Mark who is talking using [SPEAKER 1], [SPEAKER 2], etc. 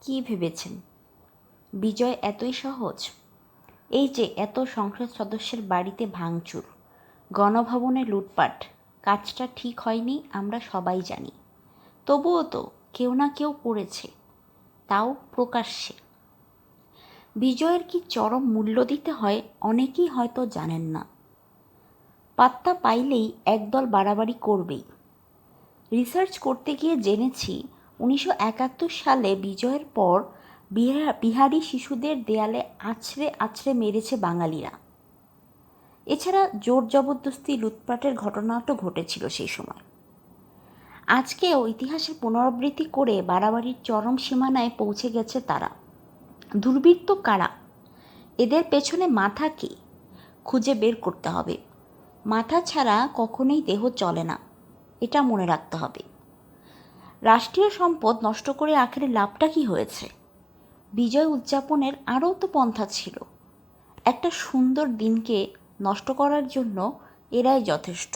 [SPEAKER 1] কি ভেবেছেন বিজয় এতই সহজ? এই যে এত সংসদ সদস্যের বাড়িতে ভাঙচুর, গণভবনে লুটপাট, কাজটা ঠিক হয়নি আমরা সবাই জানি। তবুও তো কেউ না কেউ করেছে, তাও প্রকাশ্যে। বিজয়ের কি চরম মূল্য দিতে হয় অনেকেই হয়তো জানেন না। পাত্তা পাইলেই একদল বাড়াবাড়ি করবেই। রিসার্চ করতে গিয়ে জেনেছি 1971 সালে বিজয়ের পর বিহারি শিশুদের দেয়ালে আছড়ে আছড়ে মেরেছে বাঙালিরা। এছাড়া জোর জবরদস্তি লুটপাটের ঘটনাও তো ঘটেছিল সেই সময়। আজকেও ইতিহাসের পুনরাবৃত্তি করে বাড়াবাড়ির চরম সীমানায় পৌঁছে গেছে তারা। দুর্বৃত্ত কারা? এদের পেছনে মাথা কে? খুঁজে বের করতে হবে। মাথা ছাড়া কখনোই দেহ চলে না, এটা মনে রাখতে হবে। রাষ্ট্রীয় সম্পদ নষ্ট করে আখেরে লাভটা কি হয়েছে? বিজয় উদযাপনের আরও তো পন্থা ছিল। একটা সুন্দর দিনকে নষ্ট করার জন্য এরাই যথেষ্ট।